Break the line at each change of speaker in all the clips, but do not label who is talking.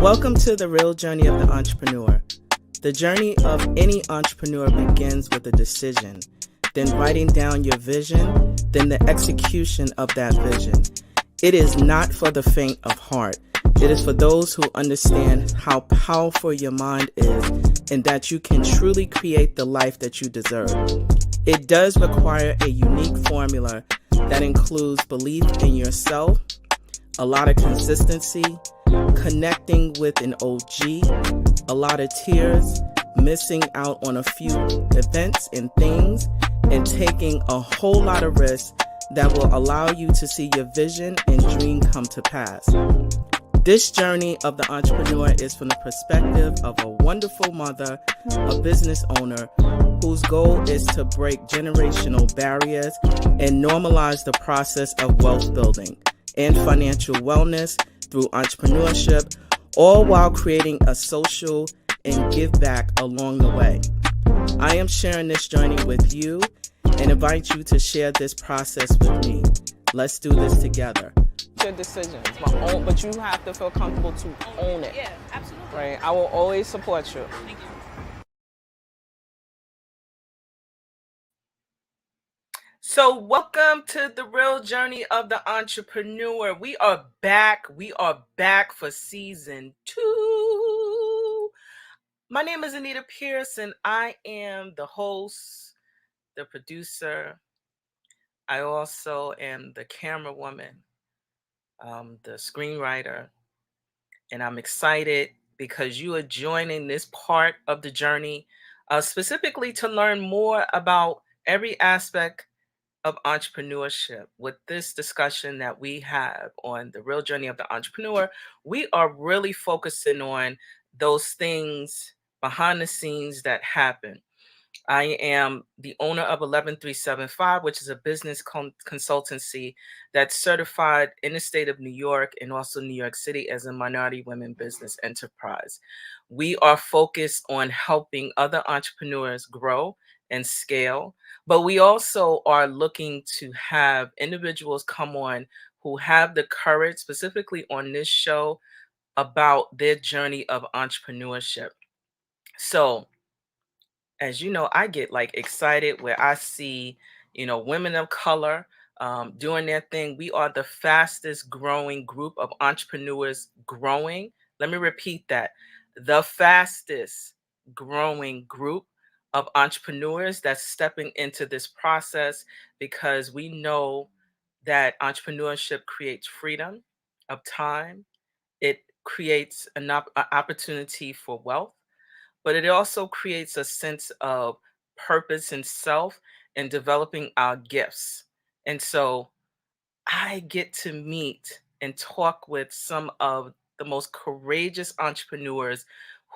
Welcome to the real journey of the entrepreneur. The journey of any entrepreneur begins with a decision, then writing down your vision, then the execution of that vision. It is not for the faint of heart. It is for those who understand how powerful your mind is and that you can truly create the life that you deserve. It does require a unique formula that includes belief in yourself, a lot of consistency, connecting with an OG, a lot of tears, missing out on a few events and things, and taking a whole lot of risks that will allow you to see your vision and dream come to pass. This journey of the entrepreneur is from the perspective of a wonderful mother, a business owner, whose goal is to break generational barriers and normalize the process of wealth building and financial wellness through entrepreneurship, all while creating a social and give back along the way. I am sharing this journey with you and invite you to share this process with me. Let's do this together. Your decisions, but you have to feel comfortable to own it.
Yeah, absolutely.
Right? I will always support you.
Thank you.
So welcome to the real journey of the entrepreneur. We are back. We are back for season 2. My name is Anita Pierce, and I am the host, the producer. I also am the camera woman, the screenwriter, and I'm excited because you are joining this part of the journey, specifically to learn more about every aspect of entrepreneurship. With this discussion that we have on the real journey of the entrepreneur, we are really focusing on those things behind the scenes that happen. I am the owner of 11375, which is a business consultancy that's certified in the state of New York and also New York City as a minority women business enterprise. We are focused on helping other entrepreneurs grow and scale, but we also are looking to have individuals come on who have the courage, specifically on this show, about their journey of entrepreneurship. So, as you know, I get like excited where I see, women of color doing their thing. We are the fastest growing group of entrepreneurs growing. Let me repeat that. The fastest growing group of entrepreneurs that's stepping into this process, because we know that entrepreneurship creates freedom of time. It creates an opportunity for wealth, but it also creates a sense of purpose and self and developing our gifts. And so I get to meet and talk with some of the most courageous entrepreneurs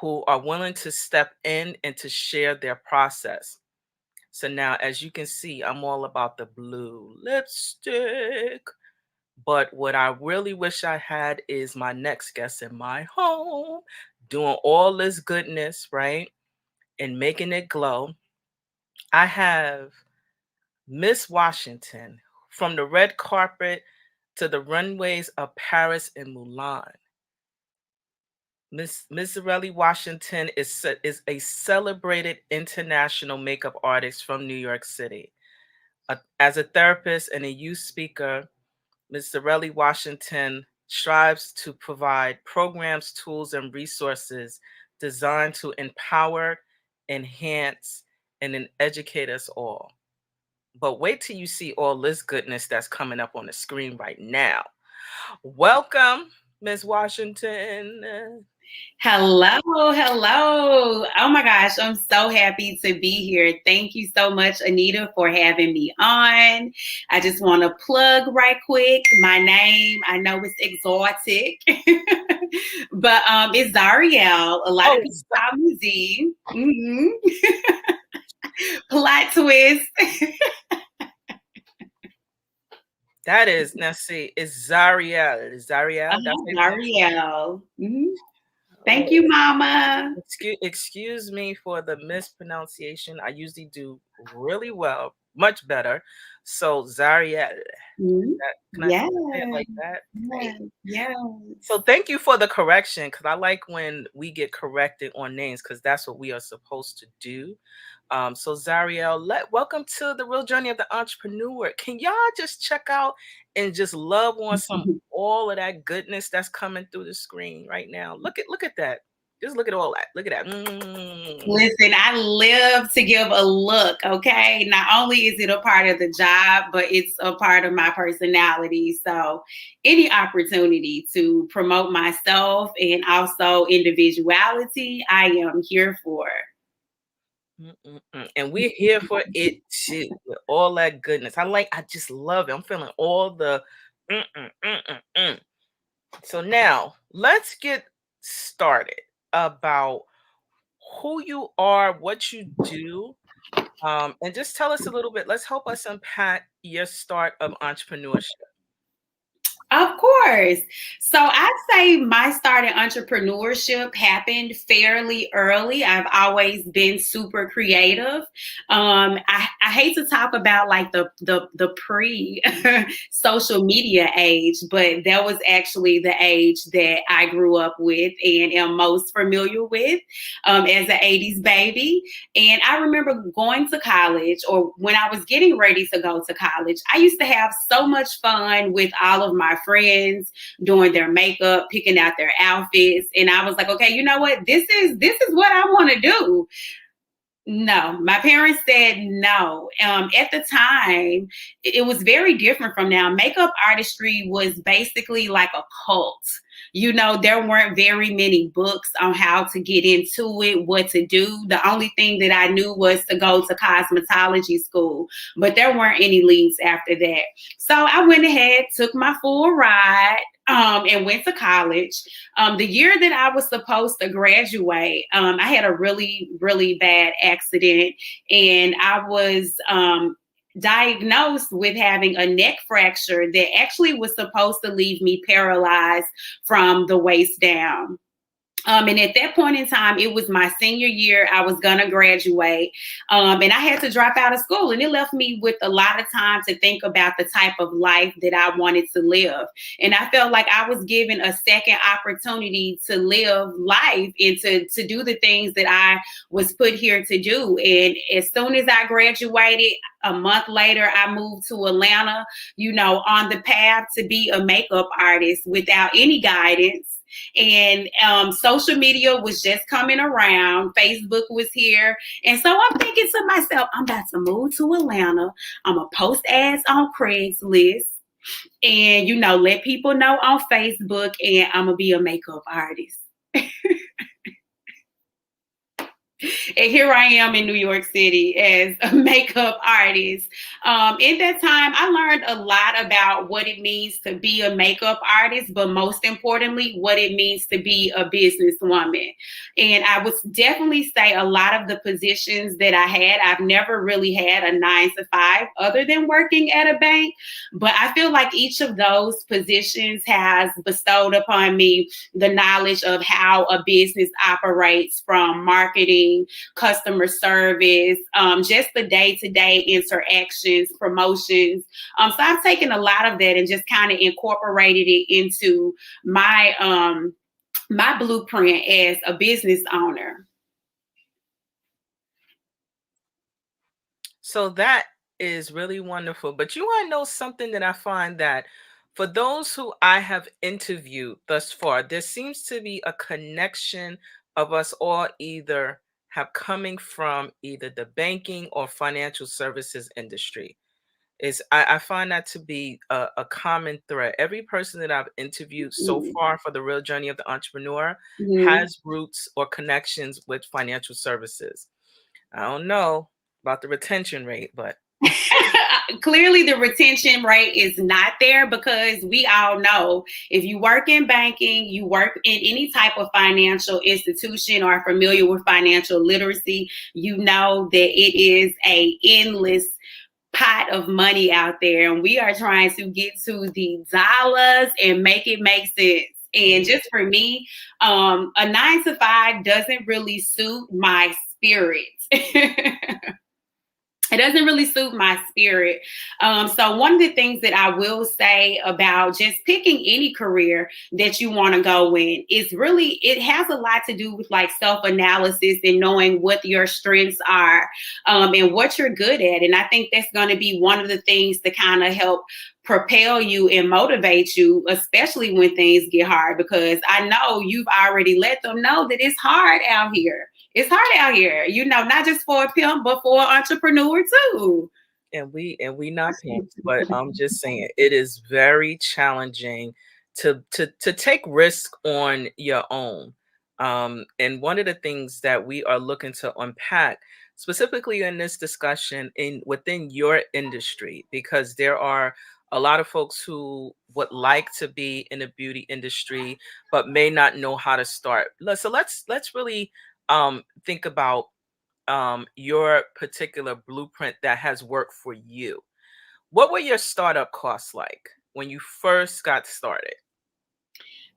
who are willing to step in and to share their process. So now, as you can see, I'm all about the blue lipstick. But what I really wish I had is my next guest in my home doing all this goodness, right? And making it glow. I have Miss Washington, from the red carpet to the runways of Paris and Mulan. Miss Zarielle Washington is a celebrated international makeup artist from New York City. As a therapist and a youth speaker, Ms. Zarielle Washington strives to provide programs, tools, and resources designed to empower, enhance, and then educate us all. But wait till you see all this goodness that's coming up on the screen right now. Welcome, Ms. Washington.
Hello, hello. Oh my gosh, I'm so happy to be here. Thank you so much, Anita, for having me on. I just want to plug right quick my name. I know it's exotic, but it's Zarielle. A lot of people call me Z. Plot twist.
That is, now see, it's Zarielle. Zarielle?
Zarielle. Thank you, Mama.
Excuse me for the mispronunciation. I usually do really well much better. So Zarielle,
Mhm.
can I
Yes.
say it like that? Right.
Yes. Yes.
So thank you for the correction, because I like when we get corrected on names, because that's what we are supposed to do. So Zarielle, welcome to the real journey of the entrepreneur. Can y'all just check out and just love on some all of that goodness that's coming through the screen right now? Look at that. Just look at all that. Look at that.
Listen, I live to give a look, okay? Not only is it a part of the job, but it's a part of my personality. So any opportunity to promote myself and also individuality, I am here for.
And we're here for it too, with all that goodness. I just love it. I'm feeling all the. Mm, mm, mm, mm, mm. So now let's get started about who you are, what you do, and just tell us a little bit. Let's help us unpack your start of entrepreneurship.
Of course. So I'd say my start in entrepreneurship happened fairly early. I've always been super creative. I hate to talk about like the pre social media age, but that was actually the age that I grew up with and am most familiar with as an 80s baby. And I remember going to college, or when I was getting ready to go to college, I used to have so much fun with all of my friends doing their makeup, picking out their outfits. And I was like, okay, you know what? This is what I want to do. No, my parents said no. At the time, it was very different from now. Makeup artistry was basically like a cult. You know, there weren't very many books on how to get into it, what to do. The only thing that I knew was to go to cosmetology school, but there weren't any leads after that. So I went ahead, took my full ride, and went to college. The year that I was supposed to graduate, I had a really, really bad accident, and I was diagnosed with having a neck fracture that actually was supposed to leave me paralyzed from the waist down. And at that point in time, it was my senior year. I was going to graduate. And I had to drop out of school. And it left me with a lot of time to think about the type of life that I wanted to live. And I felt like I was given a second opportunity to live life and to do the things that I was put here to do. And as soon as I graduated, a month later, I moved to Atlanta, you know, on the path to be a makeup artist without any guidance. And social media was just coming around. Facebook was here. And so I'm thinking to myself, I'm about to move to Atlanta. I'm going to post ads on Craigslist and, you know, let people know on Facebook, and I'm going to be a makeup artist. And here I am in New York City as a makeup artist. In that time, I learned a lot about what it means to be a makeup artist, but most importantly, what it means to be a businesswoman. And I would definitely say a lot of the positions that I had, I've never really had a 9 to 5 other than working at a bank. But I feel like each of those positions has bestowed upon me the knowledge of how a business operates, from marketing, customer service, just the day-to-day interactions, promotions. So I've taken a lot of that and just kind of incorporated it into my my blueprint as a business owner.
So that is really wonderful. But you want to know something that I find that for those who I have interviewed thus far, there seems to be a connection of us all either have coming from either the banking or financial services industry. I find that to be a common thread. Every person that I've interviewed so
Mhm.
far for the real journey of the entrepreneur
Mhm.
has roots or connections with financial services. I don't know about the retention rate, but
Clearly the retention rate is not there, because we all know if you work in banking, you work in any type of financial institution, or are familiar with financial literacy, you know that it is a endless pot of money out there, and we are trying to get to the dollars and make it make sense. And just for me, a 9 to 5 doesn't really suit my spirit. it doesn't really suit my spirit. So one of the things that I will say about just picking any career that you want to go in is really, it has a lot to do with like self-analysis and knowing what your strengths are, and what you're good at. And I think that's going to be one of the things to kind of help propel you and motivate you, especially when things get hard, because I know you've already let them know that it's hard out here. It's hard out here, not just for a pimp, but for an entrepreneur too.
And we not pimps, but I'm just saying it is very challenging to take risk on your own. And one of the things that we are looking to unpack specifically in this discussion in within your industry, because there are a lot of folks who would like to be in the beauty industry but may not know how to start. So let's really think about your particular blueprint that has worked for you. What were your startup costs like when you first got started?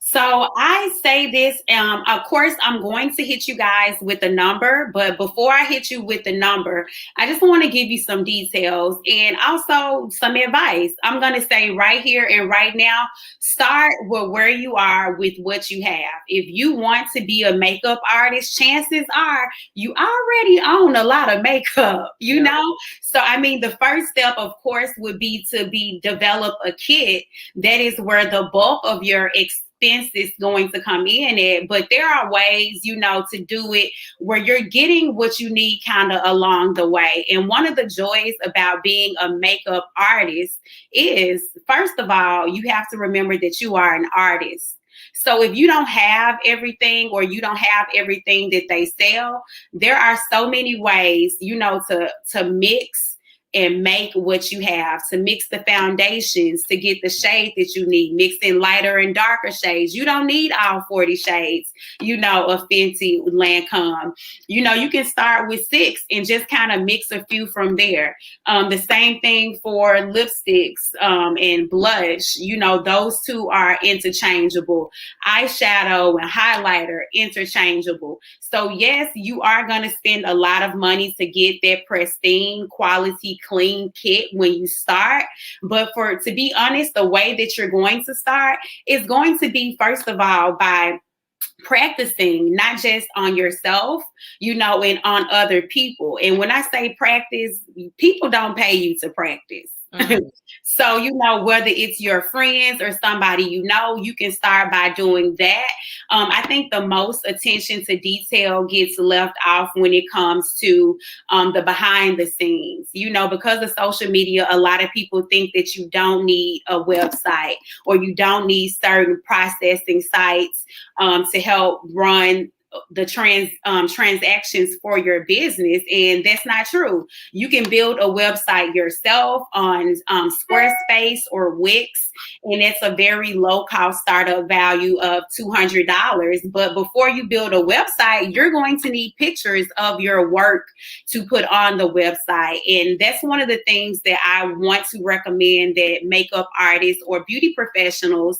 So I say this, of course, I'm going to hit you guys with a number, but before I hit you with the number, I just want to give you some details and also some advice. I'm going to say right here and right now, start with where you are with what you have. If you want to be a makeup artist, chances are you already own a lot of makeup, you know? So, I mean, the first step, of course, would be to develop a kit. That is where the bulk of your expense is going to come in at, but there are ways, to do it where you're getting what you need kind of along the way. And one of the joys about being a makeup artist is, first of all, you have to remember that you are an artist. So if you don't have everything, or you don't have everything that they sell, there are so many ways, to mix and make what you have, to mix the foundations, to get the shade that you need, mix in lighter and darker shades. You don't need all 40 shades, of Fenty Lancome. You can start with 6 and just kind of mix a few from there. The same thing for lipsticks and blush. Those two are interchangeable. Eyeshadow and highlighter, interchangeable. So yes, you are going to spend a lot of money to get that pristine, quality, clean kit when you start. But to be honest, the way that you're going to start is going to be, first of all, by practicing, not just on yourself, and on other people. And when I say practice, people don't pay you to practice. So, whether it's your friends or somebody, you can start by doing that. I think the most attention to detail gets left off when it comes to the behind the scenes, because of social media. A lot of people think that you don't need a website, or you don't need certain processing sites to help run the transactions for your business, and that's not true. You can build a website yourself on Squarespace or Wix, and it's a very low cost startup value of $200. But before you build a website, you're going to need pictures of your work to put on the website, and that's one of the things that I want to recommend that makeup artists or beauty professionals